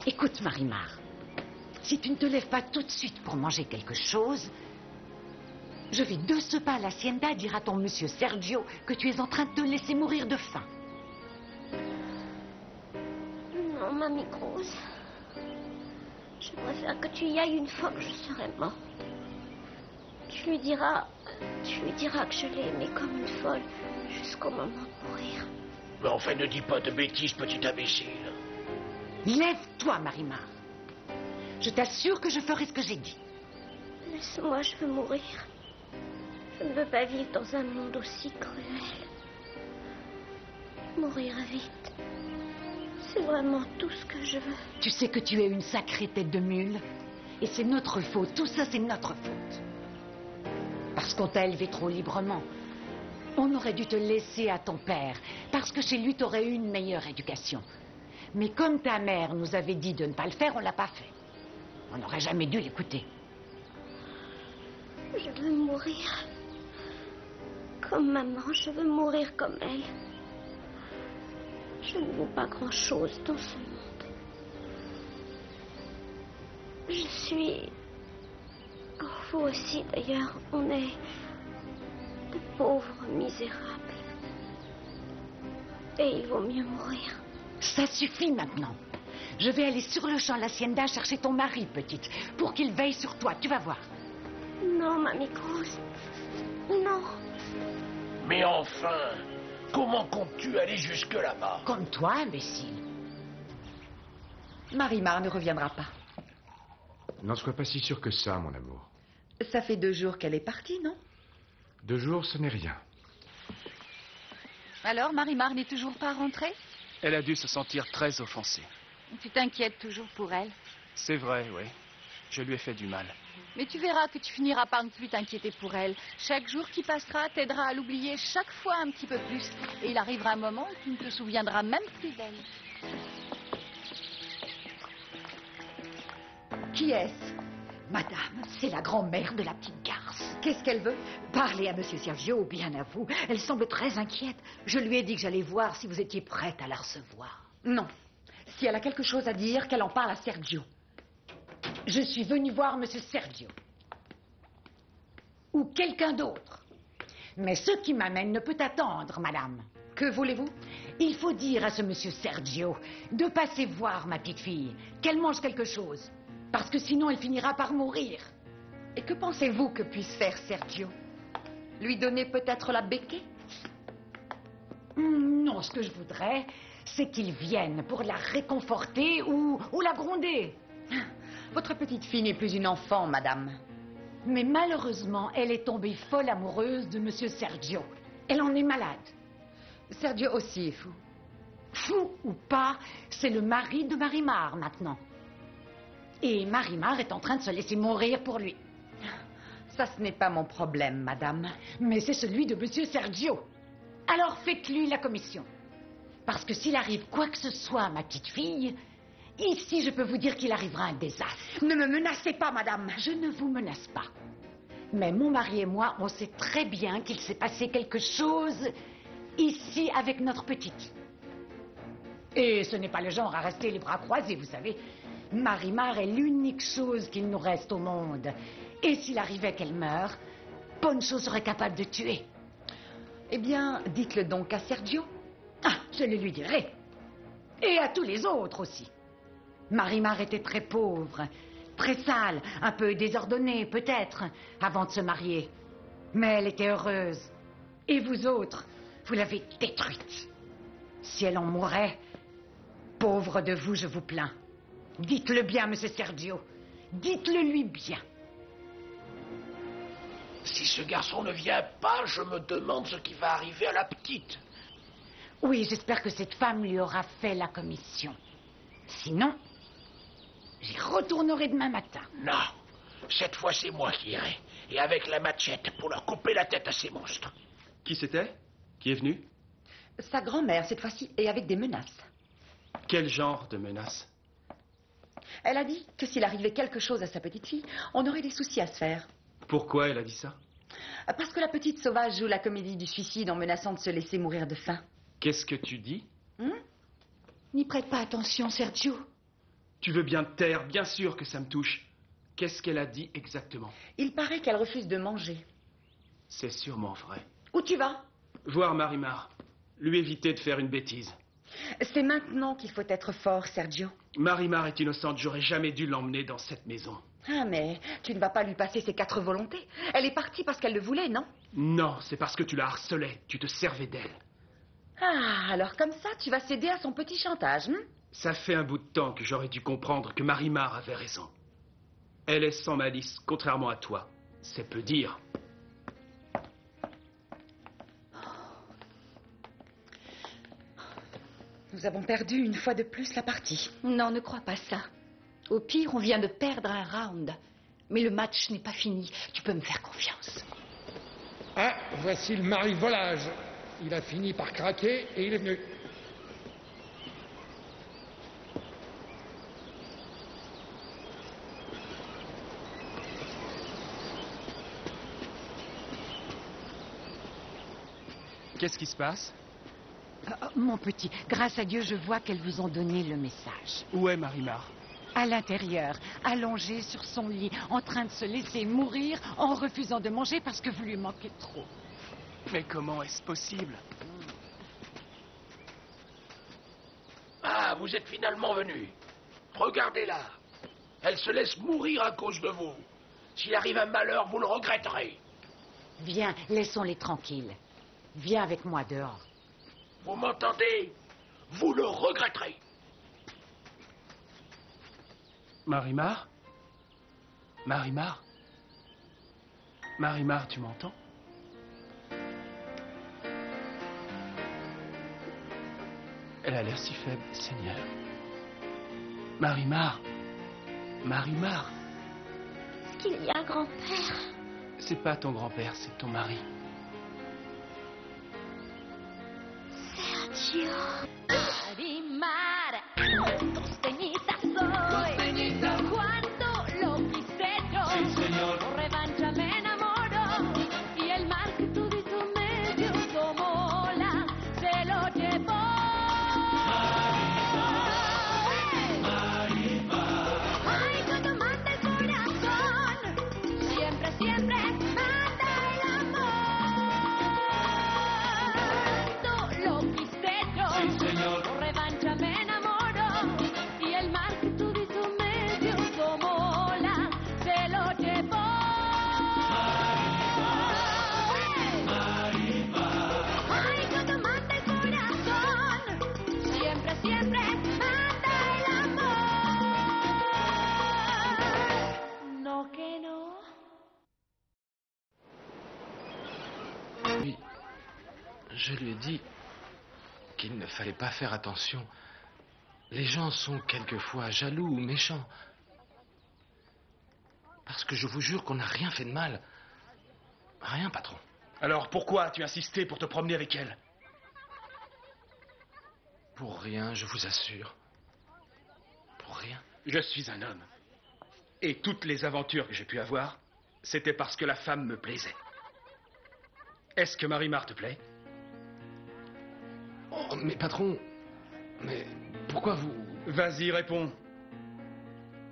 Écoute, Marimar, si tu ne te lèves pas tout de suite pour manger quelque chose, je vais de ce pas à l'hacienda dire à ton monsieur Sergio que tu es en train de te laisser mourir de faim. Non, Mamie Grosse. Je préfère que tu y ailles une fois que je serai morte. Tu lui diras que je l'ai aimé comme une folle jusqu'au moment de mourir. Mais enfin, ne dis pas de bêtises, petit imbécile. Lève-toi, Marimar. Je t'assure que je ferai ce que j'ai dit. Laisse-moi, je veux mourir. Je ne veux pas vivre dans un monde aussi cruel. Mourir vite. C'est vraiment tout ce que je veux. Tu sais que tu es une sacrée tête de mule. Et c'est notre faute. Tout ça, c'est notre faute. Parce qu'on t'a élevé trop librement. On aurait dû te laisser à ton père. Parce que chez lui, t'aurais eu une meilleure éducation. Mais comme ta mère nous avait dit de ne pas le faire, on l'a pas fait. On n'aurait jamais dû l'écouter. Je veux mourir. Comme maman, je veux mourir comme elle. Je ne vaux pas grand-chose dans ce monde. Je suis... Oh, vous aussi, d'ailleurs, on est de pauvres misérables. Et il vaut mieux mourir. Ça suffit maintenant. Je vais aller sur le champ à l'hacienda chercher ton mari, petite, pour qu'il veille sur toi. Tu vas voir. Non, Mamie Grosse. Non. Mais enfin, comment comptes-tu aller jusque là-bas? Comme toi, imbécile. Marimar ne reviendra pas. N'en sois pas si sûr que ça, mon amour. Ça fait 2 jours qu'elle est partie, non? 2 jours, ce n'est rien. Alors, Marimar n'est toujours pas rentrée? Elle a dû se sentir très offensée. Tu t'inquiètes toujours pour elle. C'est vrai, oui. Je lui ai fait du mal. Mais tu verras que tu finiras par ne plus t'inquiéter pour elle. Chaque jour qui passera t'aidera à l'oublier chaque fois un petit peu plus. Et il arrivera un moment où tu ne te souviendras même plus d'elle. Qui est-ce? Madame, c'est la grand-mère de la petite garce. Qu'est-ce qu'elle veut? Parlez à Monsieur Sergio, bien à vous. Elle semble très inquiète. Je lui ai dit que j'allais voir si vous étiez prête à la recevoir. Non. Si elle a quelque chose à dire, qu'elle en parle à Sergio. Je suis venue voir Monsieur Sergio. Ou quelqu'un d'autre. Mais ce qui m'amène ne peut attendre, madame. Que voulez-vous? Il faut dire à ce Monsieur Sergio de passer voir ma petite fille, qu'elle mange quelque chose. Parce que sinon, elle finira par mourir. Et que pensez-vous que puisse faire Sergio? Lui donner peut-être la béquée? Non, ce que je voudrais, c'est qu'il vienne pour la réconforter ou la gronder. Votre petite fille n'est plus une enfant, madame. Mais malheureusement, elle est tombée folle amoureuse de Monsieur Sergio. Elle en est malade. Sergio aussi est fou. Fou ou pas, c'est le mari de Marimar maintenant. Et Marimar est en train de se laisser mourir pour lui. Ça, ce n'est pas mon problème, madame. Mais c'est celui de Monsieur Sergio. Alors faites-lui la commission. Parce que s'il arrive quoi que ce soit à ma petite fille, ici je peux vous dire qu'il arrivera un désastre. Ne me menacez pas, madame. Je ne vous menace pas. Mais mon mari et moi, on sait très bien qu'il s'est passé quelque chose ici avec notre petite. Et ce n'est pas le genre à rester les bras croisés, vous savez. Marimar est l'unique chose qu'il nous reste au monde. Et s'il arrivait qu'elle meure, Poncho serait capable de tuer. Eh bien, dites-le donc à Sergio. Ah, je le lui dirai. Et à tous les autres aussi. Marimar était très pauvre, très sale, un peu désordonnée peut-être, avant de se marier. Mais elle était heureuse. Et vous autres, vous l'avez détruite. Si elle en mourait, pauvre de vous, je vous plains. Dites-le bien, monsieur Sergio. Dites-le lui bien. Si ce garçon ne vient pas, je me demande ce qui va arriver à la petite. Oui, j'espère que cette femme lui aura fait la commission. Sinon, j'y retournerai demain matin. Non, cette fois c'est moi qui irai. Et avec la machette pour leur couper la tête à ces monstres. Qui c'était? Qui est venu? Sa grand-mère, cette fois-ci, et avec des menaces. Quel genre de menace? Elle a dit que s'il arrivait quelque chose à sa petite fille, on aurait des soucis à se faire. Pourquoi elle a dit ça? Parce que la petite sauvage joue la comédie du suicide en menaçant de se laisser mourir de faim. Qu'est-ce que tu dis? N'y prête pas attention, Sergio. Tu veux bien te taire, bien sûr que ça me touche. Qu'est-ce qu'elle a dit exactement? Il paraît qu'elle refuse de manger. C'est sûrement vrai. Où tu vas? Voir Marimar. Lui éviter de faire une bêtise. C'est maintenant qu'il faut être fort, Sergio. Marimar est innocente, j'aurais jamais dû l'emmener dans cette maison. Ah, mais tu ne vas pas lui passer ses 4 volontés. Elle est partie parce qu'elle le voulait, non? Non, c'est parce que tu la harcelais, tu te servais d'elle. Ah, alors comme ça, tu vas céder à son petit chantage, hein? Ça fait un bout de temps que j'aurais dû comprendre que Marimar avait raison. Elle est sans malice, contrairement à toi. C'est peu dire. Nous avons perdu une fois de plus la partie. Non, ne crois pas ça. Au pire, on vient de perdre un round. Mais le match n'est pas fini. Tu peux me faire confiance. Ah, voici le mari-volage. Il a fini par craquer et il est venu. Qu'est-ce qui se passe? Mon petit, grâce à Dieu, je vois qu'elles vous ont donné le message. Où est Marimar? À l'intérieur, allongée sur son lit, en train de se laisser mourir en refusant de manger parce que vous lui manquez trop. Mais comment est-ce possible? Ah, vous êtes finalement venu. Regardez-la. Elle se laisse mourir à cause de vous. S'il arrive un malheur, vous le regretterez. Viens, laissons-les tranquilles. Viens avec moi dehors. Vous m'entendez? Vous le regretterez. Marimar? Marimar? Marimar, tu m'entends? Elle a l'air si faible, Seigneur. Marimar? Marimar? Est-ce qu'il y a, grand-père? C'est pas ton grand-père, c'est ton mari. Sergio. Marimar, costeñita soy. Cuando lo quise yo, por revancha me enamoró. Y el mar que todito me dio como ola se lo llevó. Ay, cuando manda el corazón, siempre, siempre manda el amor. Cuando lo quise yo, por revancha me enamoró. Y el mar que todito me dio como ola se lo llevó. Ay, cuando manda el corazón, siempre, siempre manda el amor. No que no. Oui, je lui ai dit qu'il ne fallait pas faire attention. Les gens sont quelquefois jaloux ou méchants. Parce que je vous jure qu'on n'a rien fait de mal. Rien, patron. Alors pourquoi as-tu insisté pour te promener avec elle? Pour rien, je vous assure. Pour rien. Je suis un homme. Et toutes les aventures que j'ai pu avoir, c'était parce que la femme me plaisait. Est-ce que Marimar te plaît? Oh, mais patron... Mais pourquoi vous... Vas-y, réponds.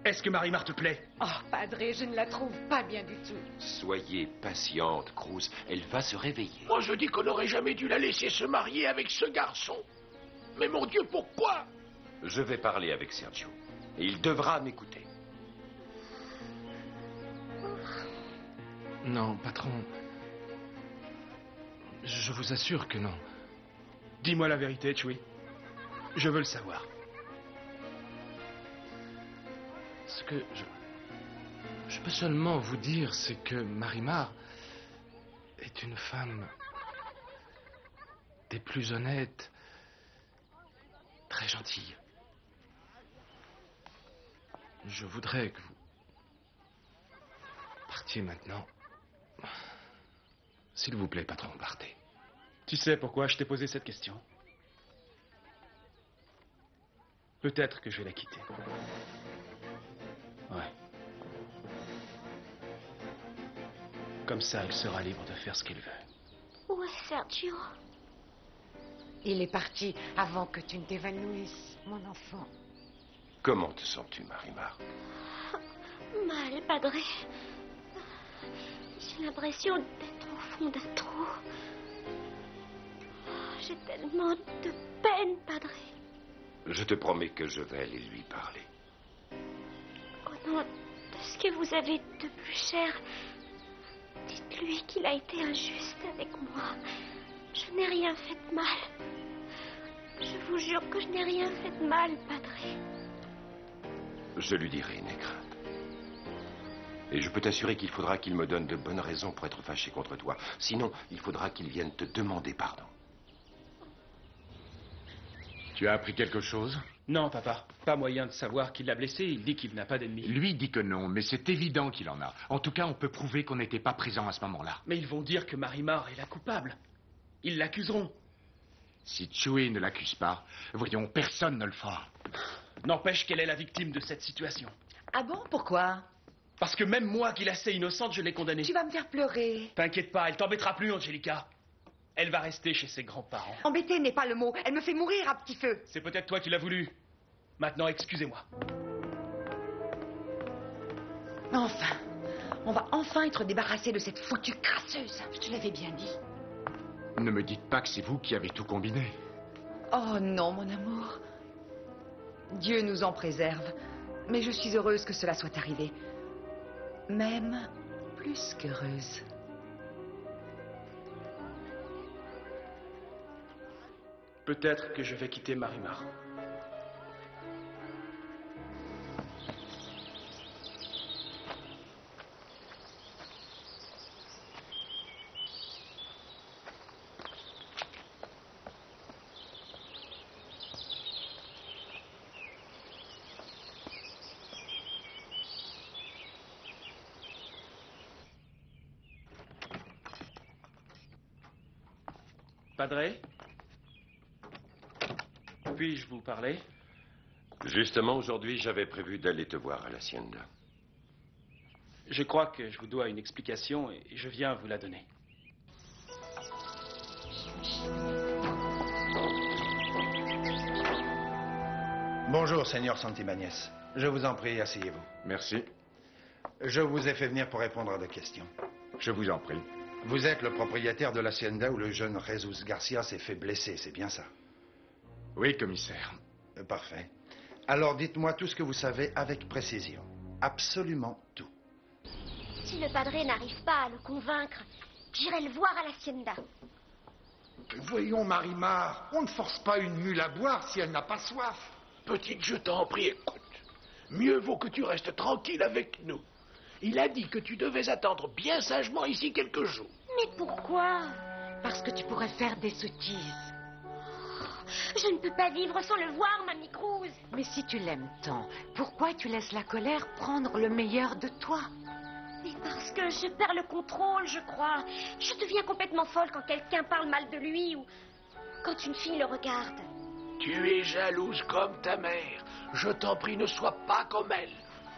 Est-ce que Marimar te plaît? Oh, padre, je ne la trouve pas bien du tout. Soyez patiente, Cruz. Elle va se réveiller. Moi, je dis qu'on n'aurait jamais dû la laisser se marier avec ce garçon. Mais mon Dieu, pourquoi? Je vais parler avec Sergio. Et il devra m'écouter. Non, patron... Je vous assure que non. Dis-moi la vérité, Chewie. Je veux le savoir. Ce que je peux seulement vous dire, c'est que Marimar est une femme des plus honnêtes, très gentille. Je voudrais que vous partiez maintenant. S'il vous plaît, patron, partez. Tu sais pourquoi je t'ai posé cette question? Peut-être que je vais la quitter. Ouais. Comme ça, elle sera libre de faire ce qu'elle veut. Où est Sergio? Il est parti avant que tu ne t'évanouisses, mon enfant. Comment te sens-tu, Marimar? Mal, Padre. J'ai l'impression d'être au fond d'un trou. J'ai tellement de peine, Padre. Je te promets que je vais aller lui parler. Au nom de ce que vous avez de plus cher, dites-lui qu'il a été injuste avec moi. Je n'ai rien fait de mal. Je vous jure que je n'ai rien fait de mal, Padre. Je lui dirai, n'aie crainte. Et je peux t'assurer qu'il faudra qu'il me donne de bonnes raisons pour être fâché contre toi. Sinon, il faudra qu'il vienne te demander pardon. Tu as appris quelque chose? Non, papa. Pas moyen de savoir qui l'a blessé. Il dit qu'il n'a pas d'ennemis. Lui dit que non, mais c'est évident qu'il en a. En tout cas, on peut prouver qu'on n'était pas présent à ce moment-là. Mais ils vont dire que Marimar est la coupable. Ils l'accuseront. Si Chewie ne l'accuse pas, voyons, personne ne le fera. N'empêche qu'elle est la victime de cette situation. Ah bon, pourquoi? Parce que même moi, qui l'assais innocente, je l'ai condamnée. Tu vas me faire pleurer. T'inquiète pas, elle t'embêtera plus, Angelica. Elle va rester chez ses grands-parents. Embêter n'est pas le mot. Elle me fait mourir à petit feu. C'est peut-être toi qui l'as voulu. Maintenant, excusez-moi. Enfin, on va enfin être débarrassé de cette foutue crasseuse. Je te l'avais bien dit. Ne me dites pas que c'est vous qui avez tout combiné. Oh non, mon amour. Dieu nous en préserve. Mais je suis heureuse que cela soit arrivé. Même plus qu'heureuse. Peut-être que je vais quitter Marimar. Padre? Puis-je vous parler? Justement, aujourd'hui, j'avais prévu d'aller te voir à l'Hacienda. Je crois que je vous dois une explication et je viens vous la donner. Bonjour, Seigneur Santibáñez. Je vous en prie, asseyez-vous. Merci. Je vous ai fait venir pour répondre à des questions. Je vous en prie. Vous êtes le propriétaire de l'hacienda où le jeune Jesus Garcia s'est fait blesser, c'est bien ça? Oui, commissaire. Parfait. Alors dites-moi tout ce que vous savez avec précision. Absolument tout. Si le padre n'arrive pas à le convaincre, j'irai le voir à l'hacienda. Voyons, Marimar, on ne force pas une mule à boire si elle n'a pas soif. Petite, je t'en prie, écoute. Mieux vaut que tu restes tranquille avec nous. Il a dit que tu devais attendre bien sagement ici quelques jours. Mais pourquoi? Parce que tu pourrais faire des sottises. Je ne peux pas vivre sans le voir, Mamie Cruz. Mais si tu l'aimes tant, pourquoi tu laisses la colère prendre le meilleur de toi? Mais parce que je perds le contrôle, je crois. Je deviens complètement folle quand quelqu'un parle mal de lui ou quand une fille le regarde. Tu es jalouse comme ta mère. Je t'en prie, ne sois pas comme elle.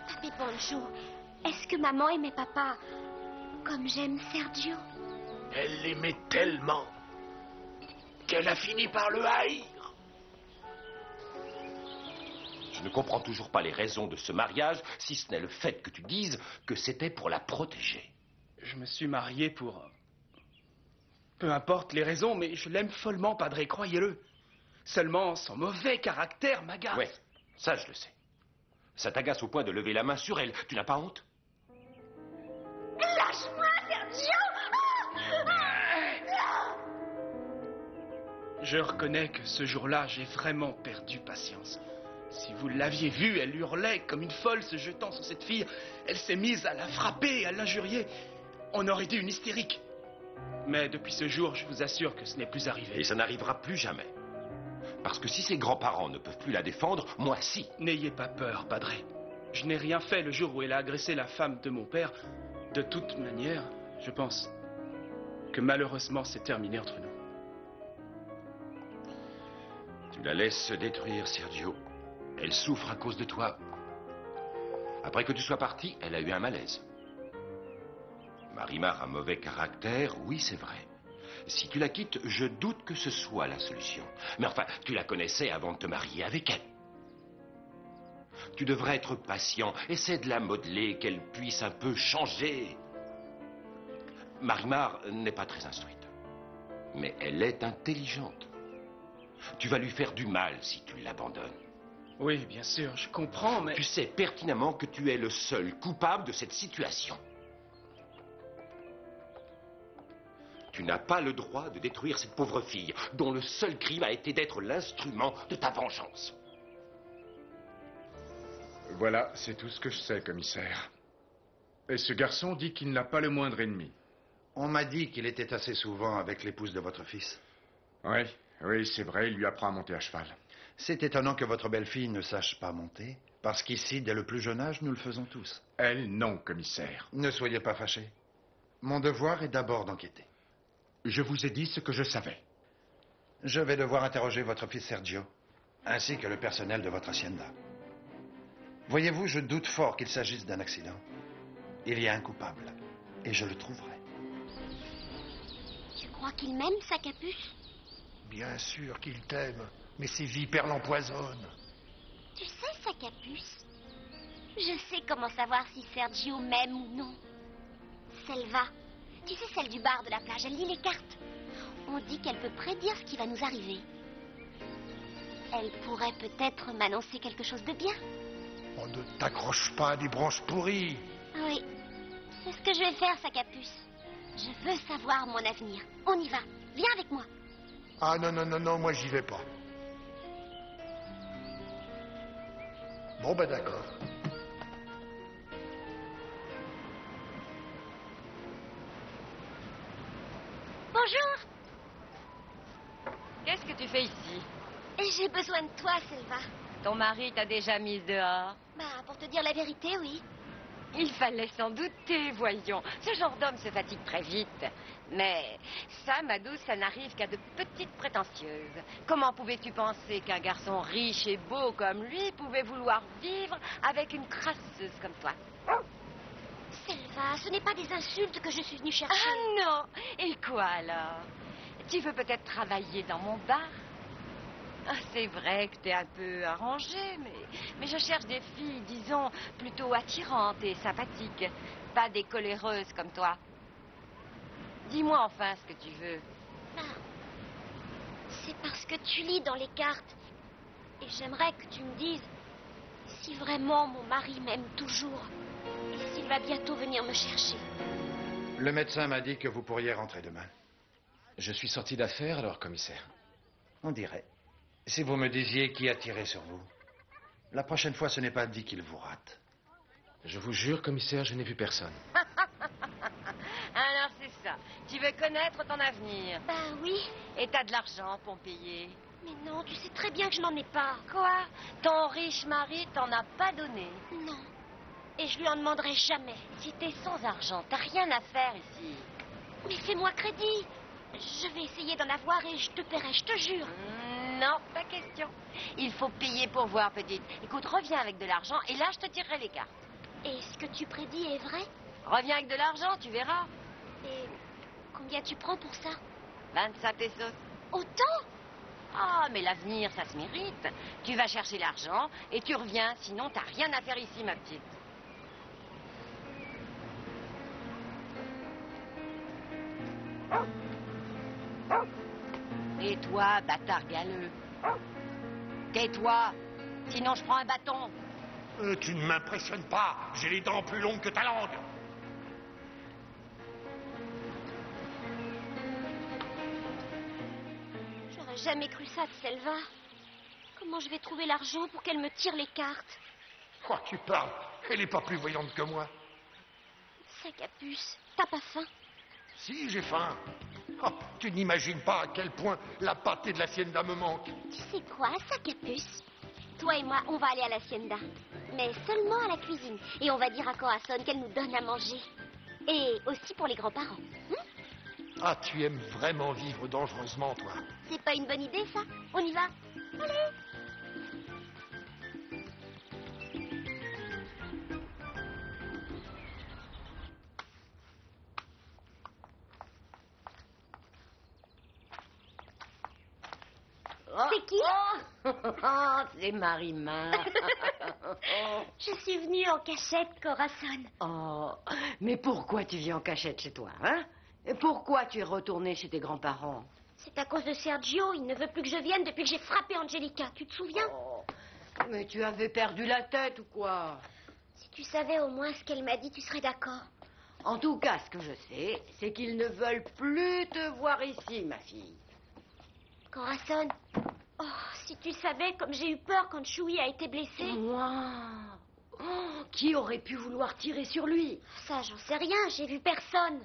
Papi Pancho, est-ce que maman aimait papa comme j'aime Sergio? Elle l'aimait tellement qu'elle a fini par le haïr. Je ne comprends toujours pas les raisons de ce mariage, si ce n'est le fait que tu dises que c'était pour la protéger. Je me suis marié pour... Peu importe les raisons, mais je l'aime follement, Padre, croyez-le. Seulement, son mauvais caractère m'agace. Ouais, ça je le sais. Ça t'agace au point de lever la main sur elle. Tu n'as pas honte? Lâche-moi, Sergio! Je reconnais que ce jour-là, j'ai vraiment perdu patience. Si vous l'aviez vue, elle hurlait comme une folle se jetant sur cette fille. Elle s'est mise à la frapper, à l'injurier. On aurait dit une hystérique. Mais depuis ce jour, je vous assure que ce n'est plus arrivé. Et ça n'arrivera plus jamais. Parce que si ses grands-parents ne peuvent plus la défendre, moi si. N'ayez pas peur, Padre. Je n'ai rien fait le jour où elle a agressé la femme de mon père. De toute manière, je pense que malheureusement, c'est terminé entre nous. Tu la laisses se détruire, Sergio. Elle souffre à cause de toi. Après que tu sois parti, elle a eu un malaise. Marimar a mauvais caractère, oui, c'est vrai. Si tu la quittes, je doute que ce soit la solution. Mais enfin, tu la connaissais avant de te marier avec elle. Tu devrais être patient. Essaie de la modeler, qu'elle puisse un peu changer. Marimar n'est pas très instruite. Mais elle est intelligente. Tu vas lui faire du mal si tu l'abandonnes. Oui, bien sûr, je comprends, mais... Tu sais pertinemment que tu es le seul coupable de cette situation. Tu n'as pas le droit de détruire cette pauvre fille, dont le seul crime a été d'être l'instrument de ta vengeance. Voilà, c'est tout ce que je sais, commissaire. Et ce garçon dit qu'il n'a pas le moindre ennemi. On m'a dit qu'il était assez souvent avec l'épouse de votre fils. Oui, c'est vrai, il lui apprend à monter à cheval. C'est étonnant que votre belle-fille ne sache pas monter, parce qu'ici, dès le plus jeune âge, nous le faisons tous. Elle, non, commissaire. Ne soyez pas fâché. Mon devoir est d'abord d'enquêter. Je vous ai dit ce que je savais. Je vais devoir interroger votre fils Sergio, ainsi que le personnel de votre hacienda. Voyez-vous, je doute fort qu'il s'agisse d'un accident. Il y a un coupable, et je le trouverai. Tu crois qu'il m'aime, sa capuche? Bien sûr qu'il t'aime, mais ces vipères l'empoisonnent. Tu sais, sa capuce, je sais comment savoir si Sergio m'aime ou non. Selva, tu sais, celle du bar de la plage, elle lit les cartes. On dit qu'elle peut prédire ce qui va nous arriver. Elle pourrait peut-être m'annoncer quelque chose de bien. On ne t'accroche pas à des branches pourries. Oui, c'est ce que je vais faire, sa capuce. Je veux savoir mon avenir. On y va. Viens avec moi. Ah non, moi j'y vais pas. Bon, ben d'accord. Bonjour. Qu'est-ce que tu fais ici? J'ai besoin de toi, Selva. Ton mari t'a déjà mise dehors? Bah, pour te dire la vérité, oui. Il fallait s'en douter, voyons. Ce genre d'homme se fatigue très vite. Mais ça, ma douce, ça n'arrive qu'à de petites prétentieuses. Comment pouvais-tu penser qu'un garçon riche et beau comme lui pouvait vouloir vivre avec une crasseuse comme toi? Selva, ce n'est pas des insultes que je suis venue chercher. Ah non! Et quoi alors? Tu veux peut-être travailler dans mon bar? Ah, c'est vrai que t'es un peu arrangée, mais je cherche des filles, disons, plutôt attirantes et sympathiques. Pas des coléreuses comme toi. Dis-moi enfin ce que tu veux. Ah, c'est parce que tu lis dans les cartes. Et j'aimerais que tu me dises si vraiment mon mari m'aime toujours et s'il va bientôt venir me chercher. Le médecin m'a dit que vous pourriez rentrer demain. Je suis sorti d'affaires alors, commissaire. On dirait. Si vous me disiez qui a tiré sur vous. La prochaine fois, ce n'est pas dit qu'il vous rate. Je vous jure, commissaire, je n'ai vu personne. Alors c'est ça. Tu veux connaître ton avenir? Ben oui. Et t'as de l'argent pour me payer? Mais non, tu sais très bien que je n'en ai pas. Quoi? Ton riche mari t'en a pas donné? Non. Et je lui en demanderai jamais. Si t'es sans argent, t'as rien à faire ici. Mais fais-moi crédit. Je vais essayer d'en avoir et je te paierai, je te jure. Non, pas question. Il faut payer pour voir, petite. Écoute, reviens avec de l'argent et là, je te tirerai les cartes. Et ce que tu prédis est vrai? Reviens avec de l'argent, tu verras. Et combien tu prends pour ça? 25 pesos. Autant? Ah, mais l'avenir, ça se mérite. Tu vas chercher l'argent et tu reviens, sinon t'as rien à faire ici, ma petite. Et toi, bâtard galeux. Tais-toi, sinon je prends un bâton. Tu ne m'impressionnes pas. J'ai les dents plus longues que ta langue. J'aurais jamais cru ça de Selva. Comment je vais trouver l'argent pour qu'elle me tire les cartes? Quoi tu parles? Elle n'est pas plus voyante que moi. Sa capuce, t'as pas faim? Si, j'ai faim. Oh, tu n'imagines pas à quel point la pâtée de l'hacienda me manque. Tu sais quoi, sa capuce? Toi et moi, on va aller à l'hacienda. Mais seulement à la cuisine. Et on va dire à Corazon qu'elle nous donne à manger. Et aussi pour les grands-parents. Ah, tu aimes vraiment vivre dangereusement, toi. C'est pas une bonne idée, ça? On y va? Allez! C'est qui? Oh, c'est Marimar. Je suis venue en cachette, Corazon. Oh, mais pourquoi tu viens en cachette chez toi, hein? Et pourquoi tu es retournée chez tes grands-parents? C'est à cause de Sergio. Il ne veut plus que je vienne depuis que j'ai frappé Angelica. Tu te souviens? Mais tu avais perdu la tête ou quoi? Si tu savais au moins ce qu'elle m'a dit, tu serais d'accord. En tout cas, ce que je sais, c'est qu'ils ne veulent plus te voir ici, ma fille. Corazon, oh, si tu savais comme j'ai eu peur quand Choui a été blessé. Moi? Oh, qui aurait pu vouloir tirer sur lui? Ça, j'en sais rien, j'ai vu personne.